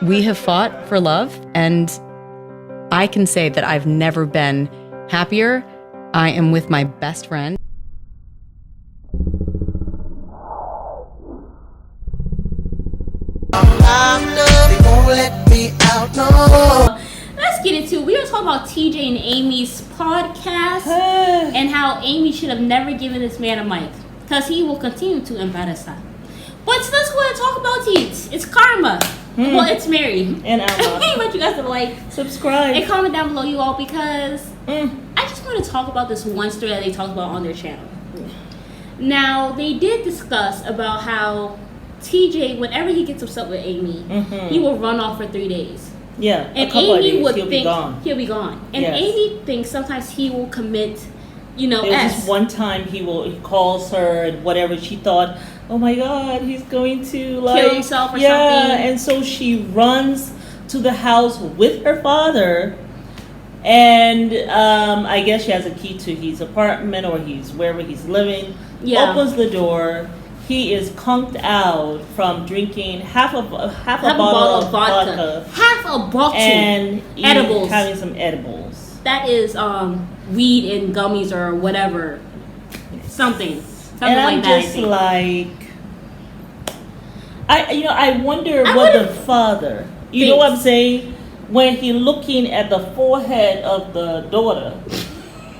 We have fought for love, and I can say that I've never been happier. I am with my best friend. They won't let me out, no. Let's get into it. We are talking about TJ and Amy's podcast and how Amy should have never given this man a mic because he will continue to embarrass her. But let's go ahead and talk about it. It's karma. Well, it's Mary. And Alma. I want you guys to like, subscribe, and comment down below, you all, because I just want to talk about this one story that they talked about on their channel. Now, they did discuss about how TJ, whenever he gets upset with Amy, he will run off for 3 days. Yeah, and a couple Amy of days, would he'll be gone. And yes. Amy thinks sometimes he will commit, There was just one time he calls her and whatever. She thought, oh my God, he's going to kill himself or something. And so she runs to the house with her father, and I guess she has a key to his apartment or he's wherever he's living. Yeah. Opens the door. He is conked out from drinking half a bottle of vodka. Half a bottle. And edibles. Having some edibles. That is weed and gummies or whatever. Something and I'm like that. Just like, I wonder what the father, you know what I'm saying, when he looking at the forehead of the daughter,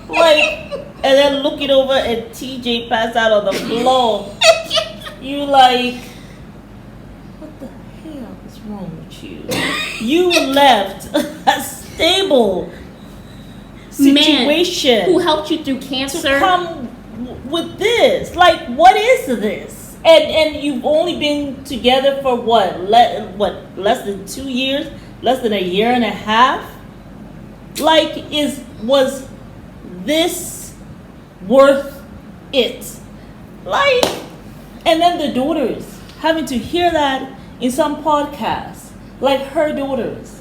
like, and then looking over at TJ pass out on the floor. You like, what the hell is wrong with you? You left a stable situation man who helped you through cancer to come with this. Like, what is this? And you've only been together for less than 2 years, less than a year and a half. Like, was this worth it? Like. And then the daughters having to hear that in some podcasts, like her daughters,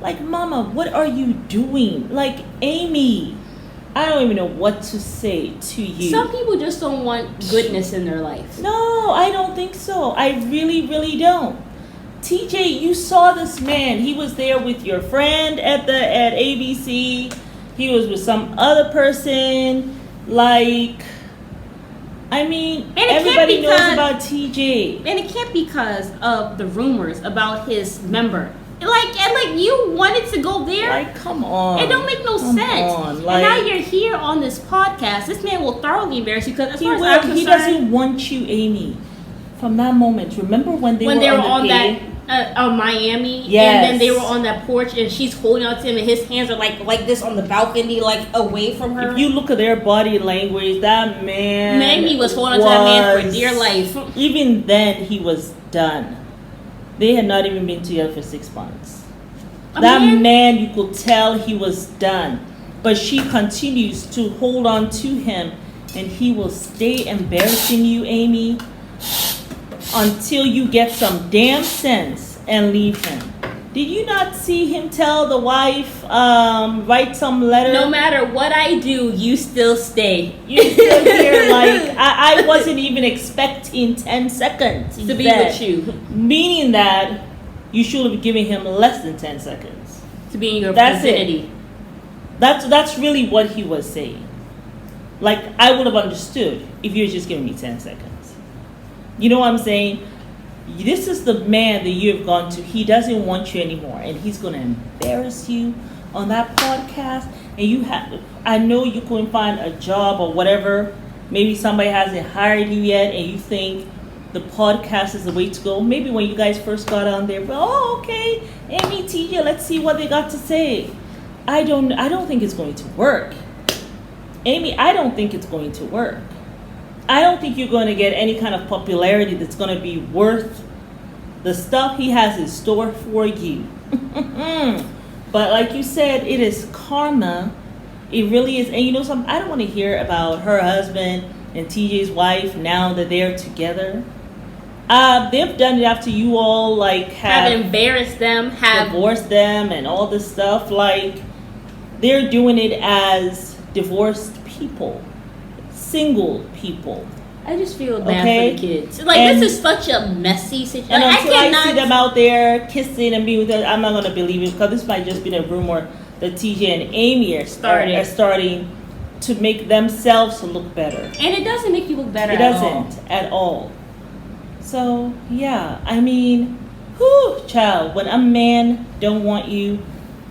like, Mama, what are you doing? Like, Amy, I don't even know what to say to you. Some people just don't want goodness in their life. No, I don't think so. I really, really don't. TJ, you saw this man. He was there with your friend at ABC. He was with some other person. Like, I mean, everybody knows about TJ. And it can't be because of the rumors about his member. And you wanted to go there? Like, come on. It don't make no sense. And now you're here on this podcast. This man will thoroughly embarrass you because as far as I'm concerned, he doesn't want you, Amy. From that moment, remember when they were on that Miami, yes. And then they were on that porch, and she's holding out to him, and his hands are like this on the balcony, like away from her. If you look at their body language, that man, he was holding on to that man for dear life. Even then, he was done. They had not even been together for 6 months. That man, you could tell he was done. But she continues to hold on to him, and he will stay embarrassing you, Amy, until you get some damn sense and leave him. Did you not see him tell the wife, write some letter? No matter what I do, you still stay. You're still here. Like, I wasn't even expecting 10 seconds to be with you. Meaning that you should have given him less than 10 seconds. To be in your vicinity. That's really what he was saying. Like, I would have understood if you were just giving me 10 seconds. You know what I'm saying? This is the man that you have gone to. He doesn't want you anymore, and he's going to embarrass you on that podcast. And I know you couldn't find a job or whatever. Maybe somebody hasn't hired you yet, and you think the podcast is the way to go. Maybe when you guys first got on there, okay, Amy, TJ, let's see what they got to say. I don't think it's going to work. Amy, I don't think it's going to work. I don't think you're going to get any kind of popularity that's going to be worth the stuff he has in store for you. But like you said, it is karma. It really is. And you know something? I don't want to hear about her husband and TJ's wife now that they're together. They've done it after you all have embarrassed them, have divorced them and all this stuff. Like, they're doing it as divorced people, single people. I just feel bad Okay. for the kids. Like, And- this is such a messy situation. And Like, until I see them out there kissing and being with them, I'm not gonna believe it, because this might just be the rumor that TJ and Amy are starting to make themselves look better. And it doesn't make you look better It at all. doesn't at all. So yeah, I mean, whew, child, when a man don't want you,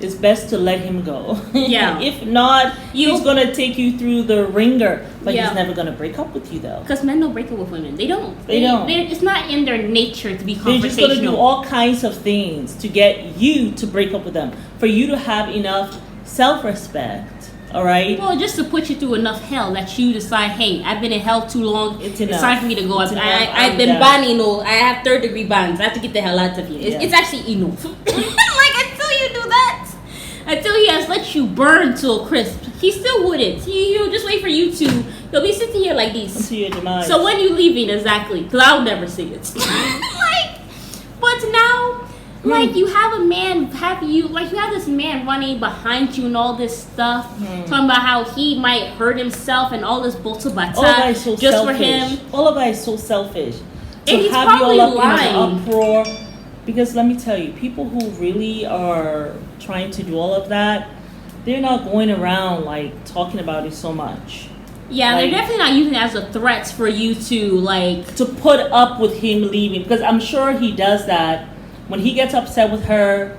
it's best to let him go. Yeah. If not, You- he's gonna take you through the ringer, but Yeah. he's never gonna break up with you though. Because men don't break up with women. They don't. They don't. It's not in their nature to be They're just gonna do confrontational. all kinds of things to get you to break up with them, for you to have enough self-respect. All right. Well, just to put you through enough hell that you decide, hey, I've been in hell too long. It's It's enough. time for me to go. It's enough. I've I'm been done. banned, I have third-degree bans. I have to get the hell out of here. Yeah. It's actually enough. Like, until you do that, until he has let you burn to a crisp, he still wouldn't. He'll just wait for you to. He'll be sitting here like this. Until your demise. So when you leaving exactly? Because I'll never see it. Like, but now, like you have a man, you have this man running behind you and all this stuff, talking about how he might hurt himself and all this all of that is so just selfish. for him. All of that is so selfish. To And he's have you all probably up in lying. an uproar. Because let me tell you, people who really are trying to do all of that, they're not going around like talking about it so much. Yeah, Like- they're definitely not using it as a threat for you to like. To put up with him leaving, because I'm sure he does that when he gets upset with her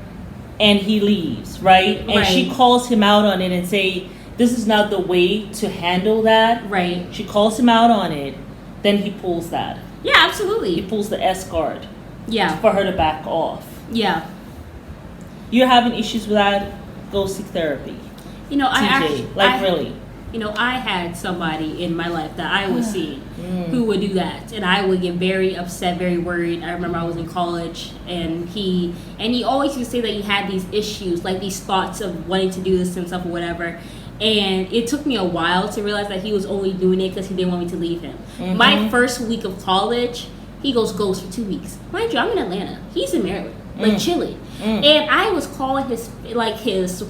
and he leaves, right? And she Right. calls him out on it and say, this is not the way to handle that. Right. She calls him out on it, then he pulls that. Yeah, He absolutely. pulls the S card Yeah, for her to back off. yeah. You're having issues with that, go seek therapy. You know, TJ, really. You know, I had somebody in my life that I was seeing who would do that, and I would get very upset, very worried. I remember I was in college, and he always used to say that he had these issues, like these thoughts of wanting to do this to himself or whatever. And it took me a while to realize that he was only doing it because he didn't want me to leave him. My first week of college, he goes for 2 weeks. Mind you, I'm in Atlanta. He's in Maryland, like chilling. And I was calling his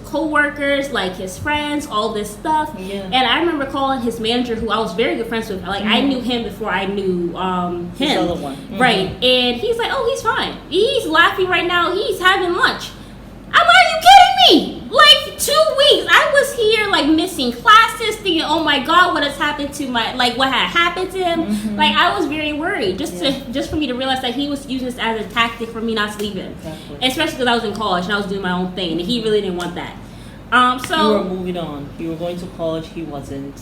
co-workers, like his friends, all this stuff. Yeah. And I remember calling his manager, who I was very good friends with. Like I knew him before I knew him. This other one. Right. And he's like, oh, he's fine. He's laughing right now. He's having lunch. I'm like, are you kidding me? Like 2 weeks. I was here like missing classes, thinking, oh my God, what has happened to what had happened to him? Like I was very worried, just for me to realize that he was using this as a tactic for me not to leave him. Exactly. Especially because I was in college and I was doing my own thing, and he really didn't want that. You were So moving on. You were going to college, he wasn't.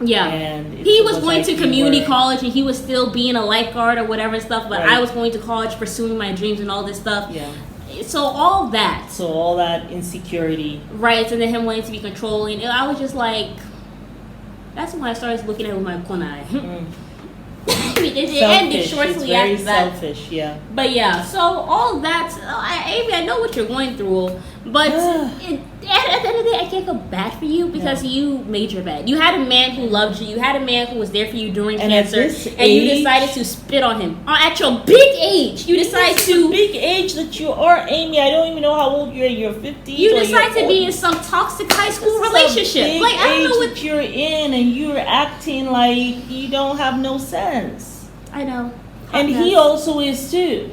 yeah. And He was going like to you community were- college, and he was still being a lifeguard or whatever and stuff, but Right. I was going to college pursuing my dreams and all this stuff. Yeah. So all that, So all that insecurity. right, and then him wanting to be controlling, and I was just like, that's when I started looking at it with my one eye. It ended Selfish. shortly It's very after that. selfish, yeah. But yeah, so all that, Amy, I know what you're going through, but at the end of the day, I can't feel bad for you because you made your bed. You had a man who loved you. You had a man who was there for you during And at cancer, this and you age- decided to spit on him. At your big age, you decide This is the to. big age that you are, Amy. I don't even know how old you're in your 50s. You or decide your to be 40s. in some toxic high school This is a relationship. big Like, I don't know age what. that you're in, and you're acting like you don't have no sense. I know. And Hot he mess. also is too.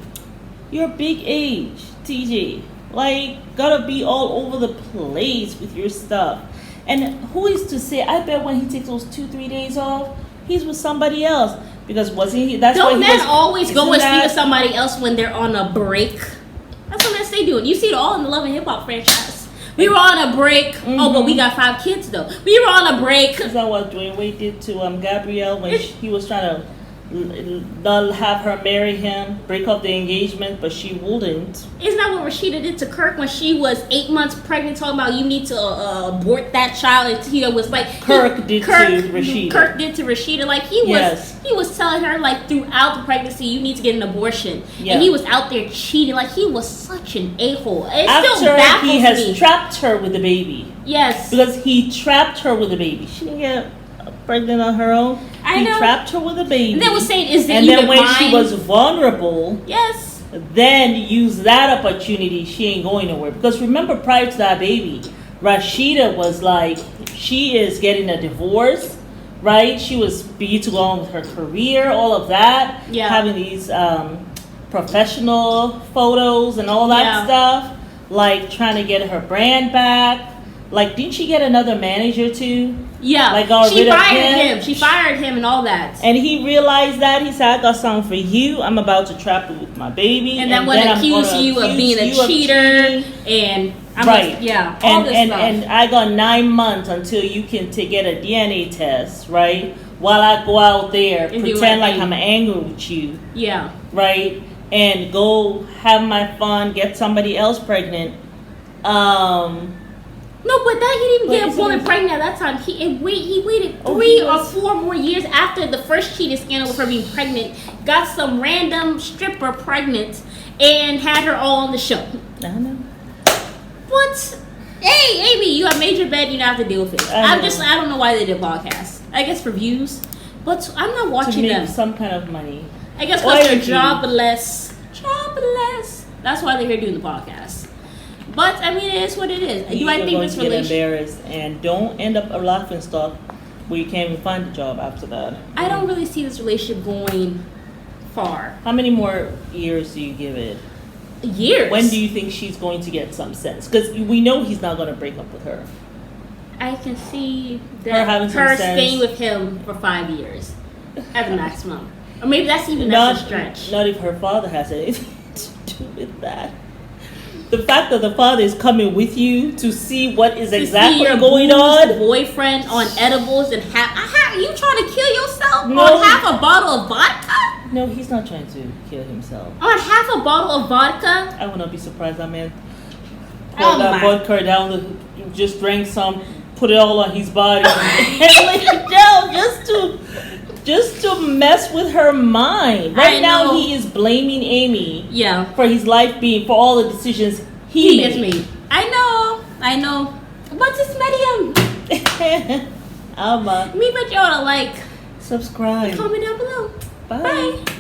You're big age, TJ. Like, gotta be all over the place with your stuff. And who is to say? I bet when he takes those 2-3 days off, he's with somebody else. Because wasn't he? That's why Don't he men was, always go isn't and sleep that- with somebody else when they're on a break? That's what men stay doing. You see it all in the Love and Hip Hop franchise. We were on a break. Oh, but we got 5 kids though. We were on a break. Is that what Dwayne Wade did to Gabrielle when he was trying to not have her marry him, break up the engagement, but she wouldn't. Isn't that what Rashida did to Kirk when she was 8 months pregnant, talking about you need to abort that child? And he was like, Kirk did to Rashida. Kirk did to Rashida. Like he was, Yes. he was telling her like throughout the pregnancy, you need to get an abortion, Yeah. and he was out there cheating. Like he was such an a-hole. It still After baffles he has me. trapped her with the baby. Yes, Because he trapped her with a baby. She didn't get pregnant on her own. I He know. trapped her with a baby. and they were saying, is it and even then when mine? she was vulnerable, Yes. then use that opportunity. She ain't going nowhere. Because remember, prior to that baby, Rashida was like, she is getting a divorce right? She was be to go on with her career, all of that. Yeah. Having these professional photos and all that Yeah. stuff. Like trying to get her brand back. Like, didn't she get another manager too? Yeah, Like, got she rid of fired him. him. She fired him and all that. And he realized that. He said, I got something for you. I'm about to trap you with my baby. And then would I'm accuse gonna you of accuse being a you of cheater. cheating. And I'm Right. like, yeah, all And, this and, stuff. and I got 9 months until you can get a DNA test, right? While I go out there, And do pretend my like thing. I'm angry with you, yeah. right? And go have my fun, get somebody else pregnant. No, but that he didn't But get a isn't woman it- pregnant at that time. He waited Oh, 3 he or was- 4 more years after the first cheating scandal with her being pregnant. Got some random stripper pregnant and had her all on the show. I don't know. What? Hey, Amy, you have made your bed. You don't have to deal with it. I I know. don't know why they did podcasts. I guess for views, but I'm not To watching make them. some kind of money. I guess Why because they're would you? jobless. Jobless. That's why they're here doing the podcast. But I mean, it is what it is. Do I You're think going this to get relationship? embarrassed and don't end up a laughing stock where you can't even find a job after that. I don't really see this relationship going far. How many more years do you give it? Years. When do you think she's going to get some sense? Because we know he's not going to break up with her. I can see Her that having some her sense. staying with him for 5 years at the maximum, or maybe that's a stretch. Not if her father has anything to do with that. The fact that the father is coming with you to see what is To exactly see your going booze on. boyfriend on edibles and you trying to kill yourself No. on half a bottle of vodka? No, he's not trying to kill himself. On half a bottle of vodka? I would not be surprised that man Oh poured that my. vodka down, just drank some, put it all on his body, and laid it down just to mess with her mind. Right I now, know. he is blaming Amy Yeah. for his life for all the decisions he He gets made. me. I know. What's this medium? Alma, Me, but you ought to like, subscribe. comment down below. Bye. Bye.